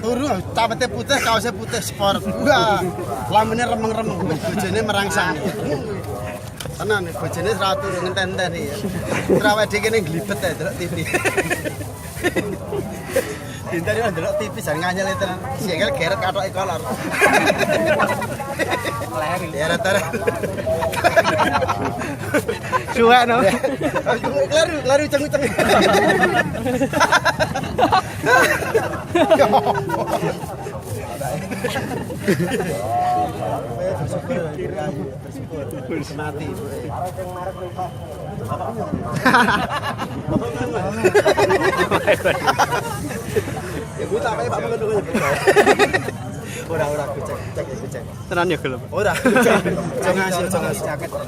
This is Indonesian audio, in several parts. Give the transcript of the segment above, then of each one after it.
Turu capete putih, kaosnya putih sport. Wah, lamune remeng-remeng, bojone merangsang. Tenan bojone ora turu ngenten-enten iki. Trawe dhewe kene glibet ae delok TV. Dinten yo delok TV jan nganyel tenan. Sikil geret katoke kolor. Leri. Ya rata. Suwe no. Lari ceng-ceng. Mati. Ibu tak pakai Pak Mengendung. Ora cek. Tenan ya gelem. Ora.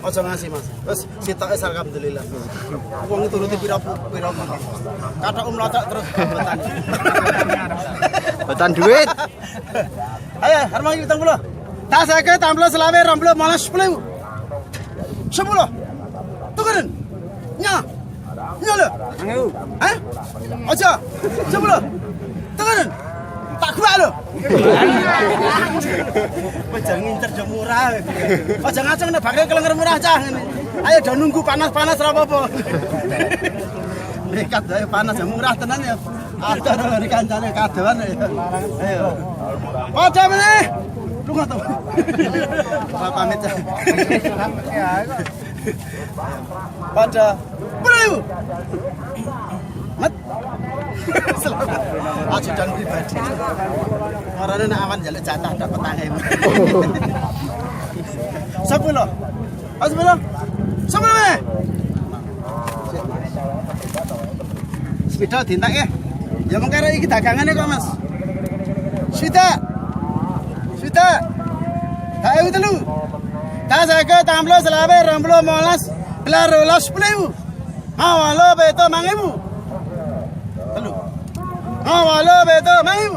Ojo ngasih Mas. Terus sitoke alhamdulillah. Wong turuti pira kathok mlotok terus betan. Betan duit. Ayo, arep iki 70. Tak sake tamplo selawe 20 malah 10.000. 10. Tukerin. Nya lho. 1000. Hah? Aja. 10. Tukerin. Tak gua lho. Aja ngincer jo murah. Aja ngaceng nek bakal kelenger murah cah ngene. Ayo do nunggu panas-panas ora apa-apa. Nekat ae panas ya murah tenan ya. Ada dari kancane kadoan ya. Ayo. Aja meneh. Lunga to. Pamit. Pada. Beliau. Mat. Selamat. Ajudan pribadi. Orane nek awan njaluk jatah dapat 1000. 10. Ayo 10. 10 meneh. Sepeda dientak ya. Ya mengkara iki dagangane kok, Mas. Sudah. Tak ayo telu. Tak sake tamplo selawe 20 molas belar 10.000. Awalo beto 5.000. Telu. Awalo beto 5.000.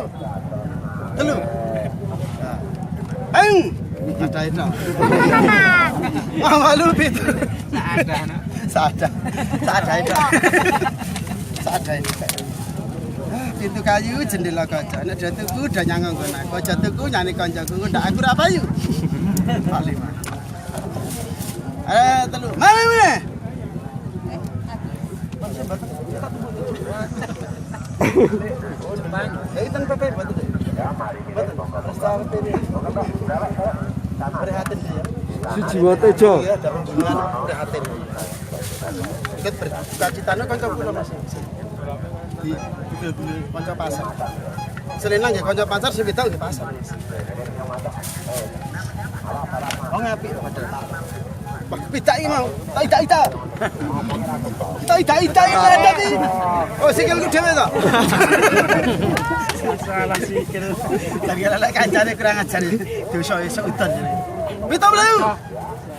Telu. Ayo. Ada itu. Awalo beto. Sada itu. Pintu kayu jendela kaca. Nek dia tuku udah nyangong kono. Kaca tuku nyane kancaku ndak aku ra payu. Pak 5. Telu. Mari meneh. Hitung PP betul. Prihatin dia. Siji Wotejo. Iya, ada hubungan prihatin. Ikut berduka citane kanca kula Mas. Di kanca pasar. Selinang nggih kanca pasar sing wedok nggih pasar. Oh ngapik padahal. Pidak iki mau. Tak ita tadi. Oh sikilku dhewe to. Salah sikil. Lagi lek kancane kurang ajar dosa esuk udan. Pita mlayu.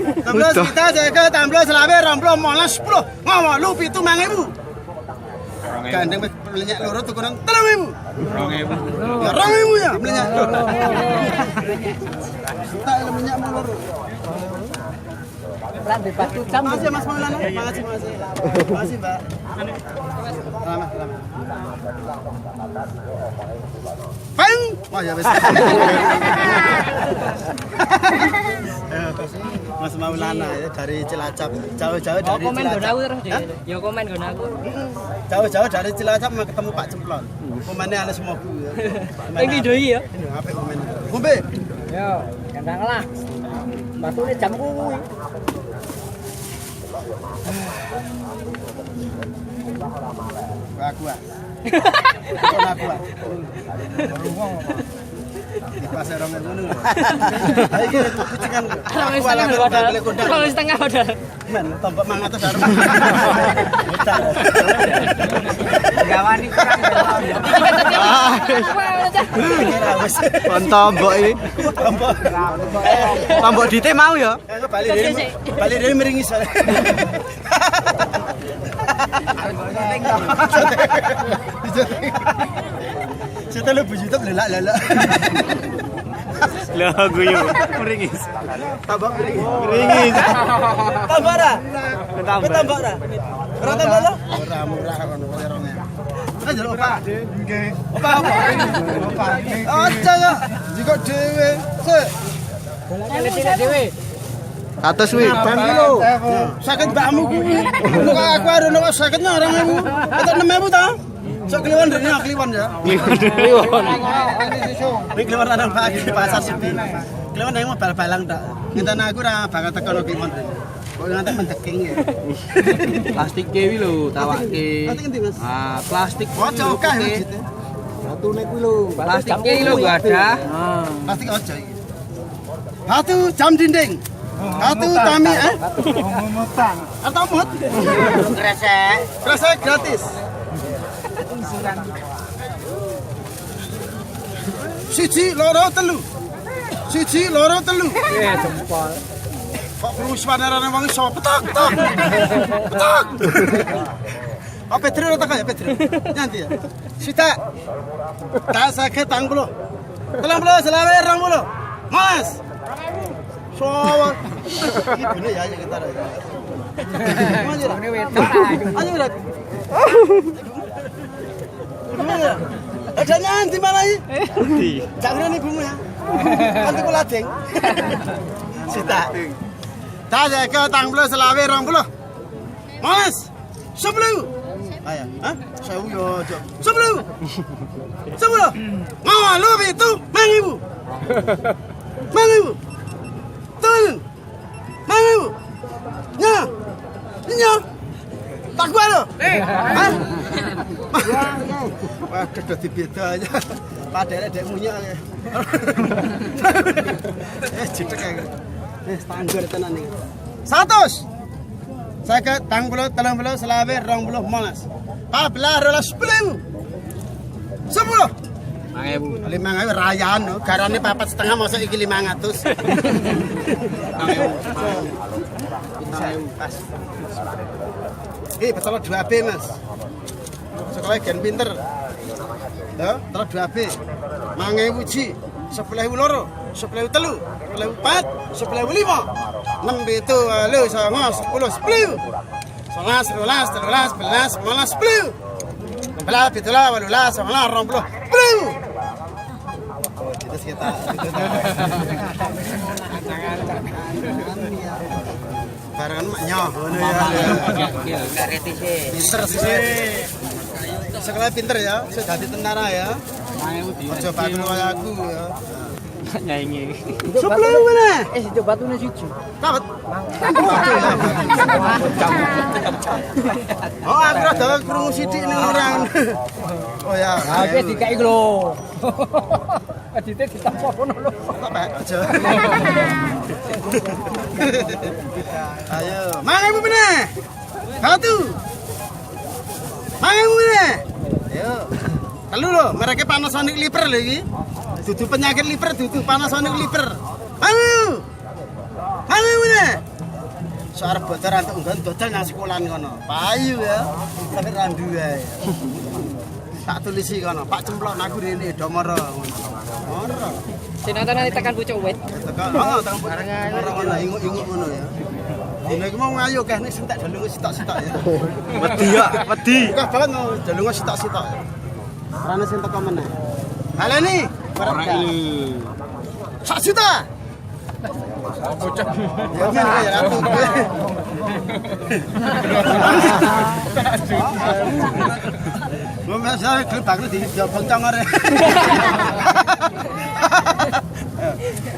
16 kita jaga tamplo selawe 20 molas 10. Ngomong lu 5.000. Gandeng wis mlenyek loro tukuran 3.000. 2.000. Ya 2.000 ya mlenyek. Tak mlenyek loro. Lan bebas jam. Makasih Mas Maulana. Makasih. Makasih, Mbak. Selamat. Peng. Wah ya wis. Mas Maulana ya dari Cilacap. Jauh-jauh dari Komen Cilacap. nggon aku terus dhewe. Ya komen nggon aku. Jauh-jauh dari Cilacap mau ketemu Pak Cemplon. Komennya halus mogu. Iki doi ya. Ini apik komen. Ngombe. Yo, kandang lah. Matune jam kuwi. Aku. Di pasar orang ngono. Ayo iki kucingan. Kalau setengah padahal. Men tombok 500 arep. Gawani kurang. Kon tombok iki. Tombok dite mau ya. Bali dhewe meringis. Kita lu bujuk tak lelak. Lah guyu meringis. Tambah meringis. Meringis. Tambah ora? Tambah. Tambah ora? Ora tambah lo? Ora murah kono 2.000. Kan jaluk opak. Nggih. Opak apa? Opak. Aja kok. Jika dhewe. Sik. Bolanya cilik dhewe. Atas wi. Bang kilo. Sakit mbakmu kuwi. Nek aku arep nek sakitnya 2.000. Atau 6.000 ta? Sok kliwon rene kliwon ya. Kliwon. Nek kliwon ana pagi di pasar sepi. Kliwon nang bal-balang tok. Ngenteni aku ora bakal tekan kliwon rene. Kok nganti mendeking ya. Plastik kewi lho, tawake. Plastik endi, Mas? Ah, plastik. Ojo akeh wujute. Batune kuwi lho. Plastik kewi lho gak ada. Plastik ojo iki. Batu jam dinding. Batu kami mutang. Atau mut? Kresek. Kresek gratis. Siji loro telu. Siji loro telu. Jempol. Kok terus panarane wong iso petak tok. Petak. Oh Petri ora tak ya Petri. Nyanti ya. Sita. Tak sakit 30. 30 selawe 20. Mas. Sowo. Ibune ya kita ra. Ini wedok lah. Ayo berat. Ada nyanti mana ini? Jangan ibumu ya. Nanti kula ding. Sita. Tak jaga tanggulo selawe 20. Mas. 10. Ayo, hah? 1000 yo. 10. 10. Mau lu itu 1000. 1000. Turun. 1000. Nya. Nya. Tak gua lo. Hah? Wah, dadi beda aja. Padahal dek munya. Jitek kae. Standar tenan iki. 100. Saya tanggulo 30 selawe 20 molas. 14 10. 10. 5.000 rayaan lho, garane 4,5 mosok iki 500. 5.000 pas. Betul 2B Mas. Sekolah gen pinter. Ya, terus 2B. 5.000 ji, 10.000 loro, 10.000 telu, 10.000 4, 10.000 5. 6 itu 8 9 10 10. 11 12 13 14 15 10. 11 17 18 19 20. 10. Itu sekitar barengan maknya ngono ya. Pinter sih. Sekolah pinter ya, sudah jadi tentara ya. Ojo bakul kaya aku ya. Nyanyi. Sebelum mana? Itu batune siji. Dapat. Oh, aku rada krungu sithik ning orang. Oh ya. Oke dikai lho. Adite ditampa kono lho. Apa aja. Ayo, mangan meneh. Satu. Mangan meneh. Ayo. Telu lho, mereka Panasonic Liper lho iki. Dudu penyakit liver, dudu Panasonic liver. Ayo. Ayo meneh. Soar bocor antuk nggon dodol nang sekolahan kono. Payu ya. Tapi randu ae. Tak tulisi kono, Pak Cemplok aku rene domoro ngono. Ora. Sinatane tekan pucuk wit. Tekan, heeh, tekan ora ngono, inguk-inguk ngono ya. Dene iki mau ngayu keh nek sentak delunge sitok-sitok ya. Wedi ya, wedi. Kah banget mau delunge sitok-sitok. Rane sing teko meneh. Baleni. Ora iki. 1 juta. Bocah. Ya men ya aku. Wong saya klub bakal di boncong are.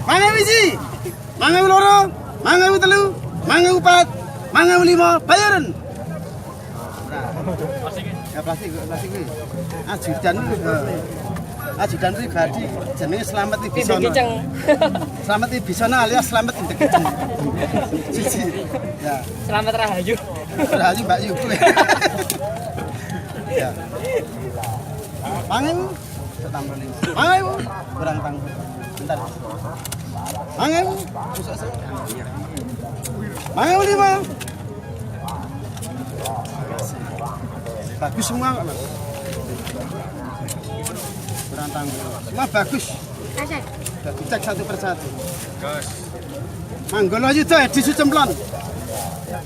Mana biji? Mana loro? Mana telu? Mana 4? Mana 5? Bayaran. Ya plastik iki. Ajudan. Ajudan pribadi jenenge Slamet Ibisana. Slamet Ibisana alias Slamet Indekeceng. Siji. Ya. Selamat Rahayu. Rahayu Mbak Yu. Ya. Mangen. Tambah 5. Mangen. Kurang tanggung. Bentar. Mangen. Mangen 5. Bagus semua Mas. Kurang tanggung. Semua bagus. Bagus cek satu persatu. Gus. Manggolo Yuda edisi Cemplon. Ya.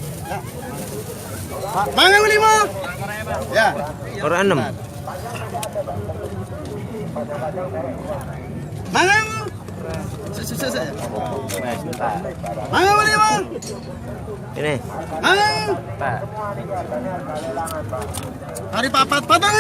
Mangen 5. Ya. Ora 6. Mangan. Mangan boleh bang. Ini. Mangan. Pak. Hari papat patang.